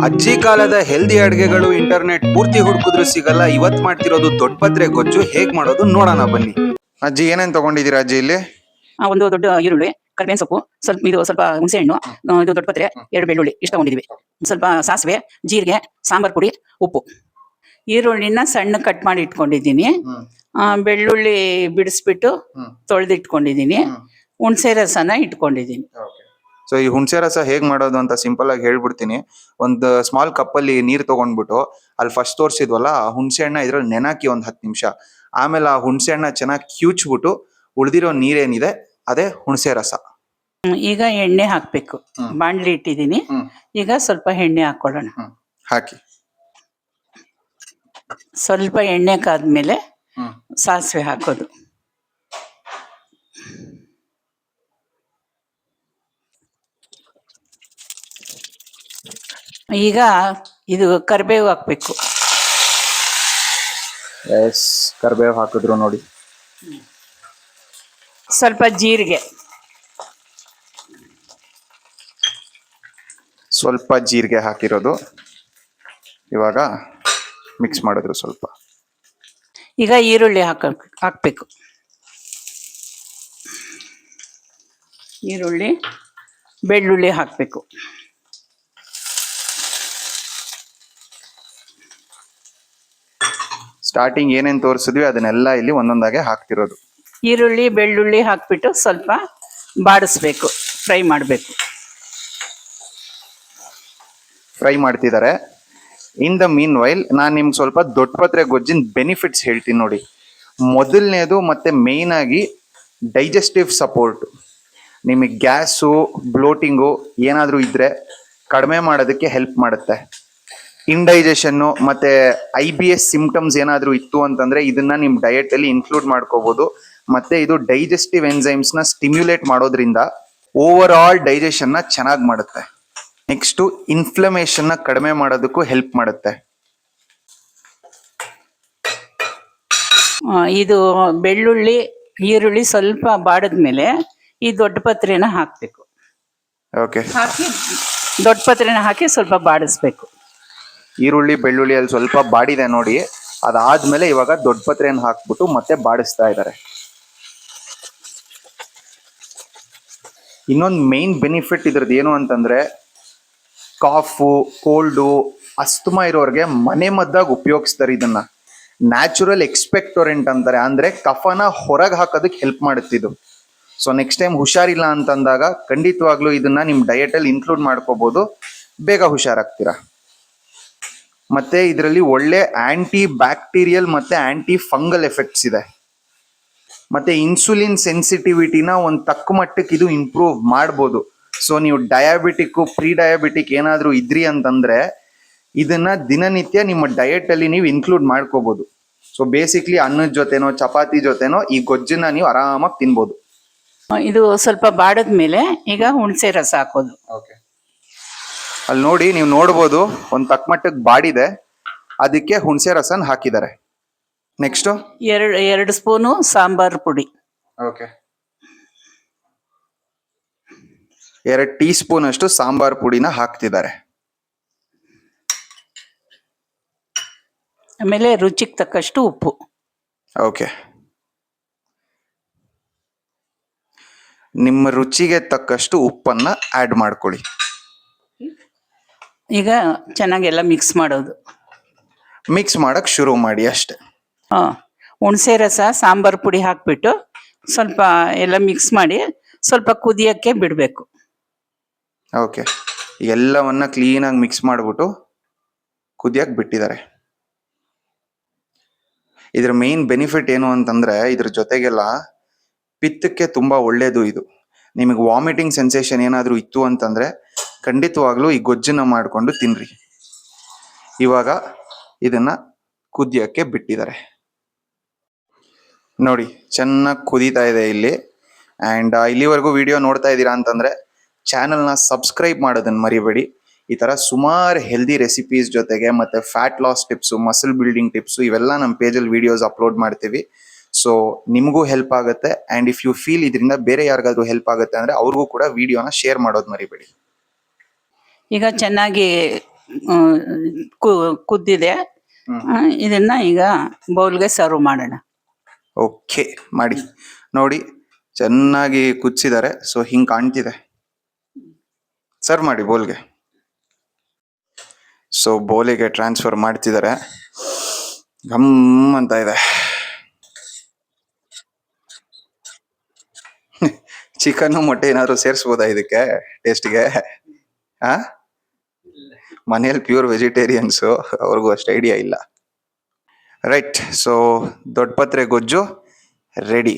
ಅಜ್ಜಿ ಕಾಲದ ಹೆಲ್ದಿ ಅಡುಗೆಗಳು ಇಂಟರ್ನೆಟ್ ಪೂರ್ತಿ ಹುಡುಕಿದ್ರು ಸಿಗಲ್ಲ. ಇವತ್ ಮಾಡ್ತಿರೋದು ದೊಡ್ಡ ಪತ್ರೆ ಗೊಜ್ಜು ಹೇಗ್ ಮಾಡೋದು ನೋಡೋಣ ಬನ್ನಿ. ಅಜ್ಜಿ ಏನೇನ್ ತಗೊಂಡಿದ್ದೀರಾ ಅಜ್ಜಿ ಇಲ್ಲಿ? ಒಂದು ದೊಡ್ಡ ಈರುಳ್ಳಿ, ಕರಿಬೇವಿನ ಸೊಪ್ಪು, ಸ್ವಲ್ಪ ಹುಣಸೆ ಹಣ್ಣು, ಇದು ದೊಡ್ಡ ಪತ್ರೆ, 2 ಬೆಳ್ಳುಳ್ಳಿ ಇಷ್ಟ ತಗೊಂಡಿದೀವಿ. ಸ್ವಲ್ಪ ಸಾಸಿವೆ, ಜೀರಿಗೆ, ಸಾಂಬಾರ್ ಪುಡಿ, ಉಪ್ಪು. ಈರುಳ್ಳಿನ ಸಣ್ಣ ಕಟ್ ಮಾಡಿ ಇಟ್ಕೊಂಡಿದ್ದೀನಿ. ಬೆಳ್ಳುಳ್ಳಿ ಬಿಡಿಸ್ಬಿಟ್ಟು ತೊಳೆದಿಟ್ಕೊಂಡಿದ್ದೀನಿ. ಹುಣಸೆ ರಸನ ಇಟ್ಕೊಂಡಿದ್ದೀನಿ. ಸೊ ಈ ಹುಣಸೆ ರಸ ಹೇಗ್ ಮಾಡೋದು ಅಂತ ಸಿಂಪಲ್ ಆಗಿ ಹೇಳ್ಬಿಡ್ತೀನಿ. ಒಂದು ಸ್ಮಾಲ್ ಕಪ್ ಅಲ್ಲಿ ನೀರ್ ತಗೊಂಡ್ಬಿಟ್ಟು ಅಲ್ಲಿ ಫಸ್ಟ್ ತೋರಿಸಿದ್ವಲ್ಲ ಹುಣಸೆ ಹಣ್ಣ ಇದ್ರಲ್ಲಿ ನೆನಾಕಿ ಒಂದ್ 10 ನಿಮಿಷ. ಆಮೇಲೆ ಆ ಹುಣಸೆ ಹಣ್ಣ ಚೆನ್ನಾಗಿ ಕಿವುಚ್ಬಿಟ್ಟು ಉಳಿದಿರೋ ನೀರೇನಿದೆ ಅದೇ ಹುಣಸೆ ರಸ. ಈಗ ಎಣ್ಣೆ ಹಾಕ್ಬೇಕು. ಬಾಣ್ಲಿ ಇಟ್ಟಿದ್ದೀನಿ. ಈಗ ಸ್ವಲ್ಪ ಎಣ್ಣೆ ಹಾಕೊಳ್ಳೋಣ. ಹಾಕಿ. ಸ್ವಲ್ಪ ಎಣ್ಣೆ ಕಾದ್ಮೇಲೆ ಸಾಸಿವೆ ಹಾಕೋದು. ಈಗ ಇದು ಕರಿಬೇವು ಹಾಕ್ಬೇಕು. ಕರಿಬೇವು ಹಾಕಿದ್ರು ನೋಡಿ. ಸ್ವಲ್ಪ ಜೀರಿಗೆ, ಸ್ವಲ್ಪ ಜೀರಿಗೆ ಹಾಕಿರೋದು. ಇವಾಗ ಮಿಕ್ಸ್ ಮಾಡಿದ್ರು ಸ್ವಲ್ಪ. ಈಗ ಈರುಳ್ಳಿ ಹಾಕ್ಬೇಕು. ಈರುಳ್ಳಿ, ಬೆಳ್ಳುಳ್ಳಿ ಹಾಕ್ಬೇಕು. ಸ್ಟಾರ್ಟಿಂಗ್ ಏನೇನ್ ತೋರಿಸಿದ್ವಿ ಅದನ್ನೆಲ್ಲ ಇಲ್ಲಿ ಒಂದೊಂದಾಗೆ ಹಾಕ್ತಿರೋದು. ಈರುಳ್ಳಿ, ಬೆಳ್ಳುಳ್ಳಿ ಹಾಕ್ಬಿಟ್ಟು ಸ್ವಲ್ಪ ಬಾಡಿಸ್ಬೇಕು, ಫ್ರೈ ಮಾಡಬೇಕು. ಫ್ರೈ ಮಾಡ್ತಿದ್ದಾರೆ. ಇನ್ ದ ಮೀನ್ ವೈಲ್ ನಾನು ನಿಮ್ಗೆ ಸ್ವಲ್ಪ ದೊಡ್ಡ ಪತ್ರೆ ಗೊಜ್ಜಿನ ಬೆನಿಫಿಟ್ಸ್ ಹೇಳ್ತೀನಿ ನೋಡಿ. ಮೊದಲನೇದು ಮತ್ತೆ ಮೇಯ್ನ್ ಆಗಿ ಡೈಜೆಸ್ಟಿವ್ ಸಪೋರ್ಟ್. ನಿಮಗೆ ಗ್ಯಾಸು, ಬ್ಲೋಟಿಂಗು ಏನಾದರೂ ಇದ್ರೆ ಕಡಿಮೆ ಮಾಡೋದಕ್ಕೆ ಹೆಲ್ಪ್ ಮಾಡುತ್ತೆ. ಇಂಡೈಜೆಷನ್ನು ಮತ್ತೆ IBS ಸಿಂಪ್ಟಮ್ಸ್ ಏನಾದರೂ ಇತ್ತು ಅಂತಂದ್ರೆ ಇದನ್ನ ನಿಮ್ಮ ಡಯಟ್ ಅಲ್ಲಿ ಇನ್ಕ್ಲೂಡ್ ಮಾಡ್ಕೋಬಹುದು. ಮತ್ತೆ ಇದು ಡೈಜೆಸ್ಟಿವ್ ಎನ್ಸೈಮ್ಸ್ ನ ಸ್ಟಿಮ್ಯುಲೇಟ್ ಮಾಡೋದ್ರಿಂದ ಓವರ್ ಆಲ್ ಡೈಜೆಷನ್ ನ ಚೆನ್ನಾಗಿ ಮಾಡುತ್ತೆ. ನೆಕ್ಸ್ಟ್ ಇನ್ಫ್ಲಮೇಷನ್ ನ ಕಡಿಮೆ ಮಾಡೋದಕ್ಕೂ ಹೆಲ್ಪ್ ಮಾಡುತ್ತೆ. ಇದು ಬೆಳ್ಳುಳ್ಳಿ, ಈರುಳ್ಳಿ ಸ್ವಲ್ಪ ಬಾಡಿದ್ಮೇಲೆ ಈ ದೊಡ್ಡ ಪತ್ರೆನ ಹಾಕ್ಬೇಕು. ಓಕೆ. ಹಾಕಿ ದೊಡ್ಡ ಪತ್ರೆನ ಹಾಕಿ ಸ್ವಲ್ಪ ಬಾಡಿಸ್ಬೇಕು. ಈರುಳ್ಳಿ, ಬೆಳ್ಳುಳ್ಳಿ ಅಲ್ಲಿ ಸ್ವಲ್ಪ ಬಾಡಿದೆ ನೋಡಿ. ಅದಾದ್ಮೇಲೆ ಇವಾಗ ದೊಡ್ಡ ಪತ್ರೆಯನ್ನು ಹಾಕ್ಬಿಟ್ಟು ಮತ್ತೆ ಬಾಡಿಸ್ತಾ ಇದ್ದಾರೆ. ಇನ್ನೊಂದು ಮೇನ್ ಬೆನಿಫಿಟ್ ಇದ್ರದ್ದು ಏನು ಅಂತಂದ್ರೆ ಕಾಫು, ಕೋಲ್ಡು, ಅಸ್ತಮಾ ಇರೋರಿಗೆ ಮನೆ ಮದ್ದಾಗಿ ಉಪಯೋಗಿಸ್ತಾರೆ ಇದನ್ನ. ನ್ಯಾಚುರಲ್ ಎಕ್ಸ್ಪೆಕ್ಟೋರೆಂಟ್ ಅಂತಾರೆ. ಅಂದ್ರೆ ಕಫನ ಹೊರಗೆ ಹಾಕೋದಕ್ಕೆ ಹೆಲ್ಪ್ ಮಾಡುತ್ತಿದ್ದು. ಸೊ ನೆಕ್ಸ್ಟ್ ಟೈಮ್ ಹುಷಾರಿಲ್ಲ ಅಂತಂದಾಗ ಖಂಡಿತವಾಗ್ಲೂ ಇದನ್ನ ನಿಮ್ ಡಯಟ್ ಅಲ್ಲಿ ಇನ್ಕ್ಲೂಡ್ ಮಾಡ್ಕೋಬಹುದು. ಬೇಗ ಹುಷಾರಾಗ್ತೀರಾ. ಮತ್ತೆ ಇದರಲ್ಲಿ ಒಳ್ಳೆ ಆಂಟಿ ಬ್ಯಾಕ್ಟೀರಿಯಲ್ ಮತ್ತೆ ಆಂಟಿ ಫಂಗಲ್ ಎಫೆಕ್ಟ್ಸ್ ಇದೆ. ಮತ್ತೆ ಇನ್ಸುಲಿನ್ ಸೆನ್ಸಿಟಿವಿಟಿನ ಒಂದು ತಕ್ಕ ಮಟ್ಟಕ್ಕೆ ಇದು ಇಂಪ್ರೂವ್ ಮಾಡ್ಬೋದು. ಸೊ ನೀವು ಡಯಾಬಿಟಿಕ್, ಪ್ರೀ ಡಯಾಬಿಟಿಕ್ ಏನಾದರೂ ಇದ್ರಿ ಅಂತಂದ್ರೆ ಇದನ್ನ ದಿನನಿತ್ಯ ನಿಮ್ಮ ಡಯಟ್ ಅಲ್ಲಿ ನೀವು ಇನ್ಕ್ಲೂಡ್ ಮಾಡ್ಕೋಬಹುದು. ಸೊ ಬೇಸಿಕ್ಲಿ ಅನ್ನದ ಜೊತೆನೋ ಚಪಾತಿ ಜೊತೆನೋ ಈ ಗೊಜ್ಜನ್ನ ನೀವು ಆರಾಮಾಗಿ ತಿನ್ಬೋದು. ಇದು ಸ್ವಲ್ಪ ಬಾಡದ್ಮೇಲೆ ಈಗ ಹುಣಸೆ ರಸ ಹಾಕೋದು. ಅಲ್ಲಿ ನೋಡಿ, ನೀವು ನೋಡ್ಬೋದು ಒಂದು ತಕ್ಕ ಮಟ್ಟಕ್ಕೆ ಬಾಡಿದೆ, ಅದಕ್ಕೆ ಹುಣಸೆ ರಸನ ಹಾಕಿದ್ದಾರೆ. ನೆಕ್ಸ್ಟ್ 2 ಸ್ಪೂನು ಸಾಂಬಾರ್ ಪುಡಿ. ಓಕೆ. 2 ಟೀ ಸ್ಪೂನ್ ಅಷ್ಟು ಸಾಂಬಾರ್ ಪುಡಿನ ಹಾಕ್ತಿದ್ದಾರೆ. ಆಮೇಲೆ ರುಚಿಗೆ ತಕ್ಕಷ್ಟು ಉಪ್ಪು. ಓಕೆ. ನಿಮ್ಮ ರುಚಿಗೆ ತಕ್ಕಷ್ಟು ಉಪ್ಪನ್ನ ಆಡ್ ಮಾಡ್ಕೊಳ್ಳಿ. ಈಗ ಚೆನ್ನಾಗೆಲ್ಲ ಮಿಕ್ಸ್ ಮಾಡೋದು. ಮಿಕ್ಸ್ ಮಾಡಕ್ ಶುರು ಮಾಡಿ ಅಷ್ಟೇ. ಹುಣಸೆ ರಸ, ಸಾಂಬಾರ್ ಪುಡಿ ಹಾಕ್ಬಿಟ್ಟು ಸ್ವಲ್ಪ ಎಲ್ಲ ಮಿಕ್ಸ್ ಮಾಡಿ ಸ್ವಲ್ಪ ಕುದಿಯಕ್ಕೆ ಬಿಡಬೇಕು. ಓಕೆ. ಎಲ್ಲವನ್ನ ಕ್ಲೀನಾಗಿ ಮಿಕ್ಸ್ ಮಾಡಿಬಿಟ್ಟು ಕುದಿಯಕ್ಕೆ ಬಿಟ್ಟಿದ್ದಾರೆ. ಇದ್ರ ಮೇನ್ ಬೆನಿಫಿಟ್ ಏನು ಅಂತಂದ್ರೆ ಇದ್ರ ಜೊತೆಗೆಲ್ಲ ಪಿತ್ತಕ್ಕೆ ತುಂಬಾ ಒಳ್ಳೇದು ಇದು. ನಿಮಗೆ ವಾಮಿಟಿಂಗ್ ಸೆನ್ಸೇಷನ್ ಏನಾದರೂ ಇತ್ತು ಅಂತಂದ್ರೆ ಖಂಡಿತವಾಗ್ಲೂ ಈ ಗೊಜ್ಜನ್ನ ಮಾಡಿಕೊಂಡು ತಿನ್ರಿ. ಇವಾಗ ಇದನ್ನ ಕುದಿಯಕ್ಕೆ ಬಿಟ್ಟಿದ್ದಾರೆ ನೋಡಿ. ಚೆನ್ನಾಗಿ ಕುದೀತಾ ಇದೆ ಇಲ್ಲಿ. ಆ್ಯಂಡ್ ಇಲ್ಲಿವರೆಗೂ ವಿಡಿಯೋ ನೋಡ್ತಾ ಇದ್ದೀರಾ ಅಂತಂದ್ರೆ ಚಾನಲ್ನ ಸಬ್ಸ್ಕ್ರೈಬ್ ಮಾಡೋದನ್ನ ಮರಿಬೇಡಿ. ಈ ಥರ ಸುಮಾರು ಹೆಲ್ದಿ ರೆಸಿಪೀಸ್ ಜೊತೆಗೆ ಮತ್ತೆ fat loss tips, muscle building tips ಇವೆಲ್ಲ ನಮ್ಮ ಪೇಜಲ್ಲಿ ವಿಡಿಯೋಸ್ ಅಪ್ಲೋಡ್ ಮಾಡ್ತೀವಿ. ಸೊ ನಿಮಗೂ ಹೆಲ್ಪ್ ಆಗುತ್ತೆ. ಆ್ಯಂಡ್ ಇಫ್ ಯು ಫೀಲ್ ಇದರಿಂದ ಬೇರೆ ಯಾರಿಗಾದ್ರೂ ಹೆಲ್ಪ್ ಆಗುತ್ತೆ ಅಂದರೆ ಅವ್ರಿಗೂ ಕೂಡ ವಿಡಿಯೋನ ಶೇರ್ ಮಾಡೋದು ಮರಿಬೇಡಿ. ಈಗ ಚೆನ್ನಾಗಿ ಕುದ್ದಿದೆ. ಇದನ್ನ ಈಗ ಬೌಲ್ಗೆ ಸರ್ವ್ ಮಾಡೋಣ. ಓಕೆ, ಮಾಡಿ ನೋಡಿ, ಚೆನ್ನಾಗಿ ಕುದಿಸಿದ್ದಾರೆ. ಸೊ ಹಿಂಗೆ ಕಾಣ್ತಿದೆ. ಸರ್ವ್ ಮಾಡಿ ಬೋಲ್ಗೆ. ಸೊ ಬೋಲಿಗೆ ಟ್ರಾನ್ಸ್ಫರ್ ಮಾಡ್ತಿದ್ದಾರೆ. ಘಮ್ ಅಂತ ಇದೆ. ಚಿಕನ್ನು ಮೊಟ್ಟೆ ಏನಾದ್ರು ಸೇರಿಸ್ಬೋದಾ ಇದಕ್ಕೆ ಟೇಸ್ಟ್ಗೆ? ಹಾ, ಮನೇಲಿ ಪ್ಯೂರ್ ವೆಜಿಟೇರಿಯನ್ಸು, ಅವ್ರಿಗೂ ಅಷ್ಟು ಐಡಿಯಾ ಇಲ್ಲ. ರೈಟ್, ಸೊ ದೊಡ್ಡಪತ್ರೆ ಗೊಜ್ಜು ರೆಡಿ.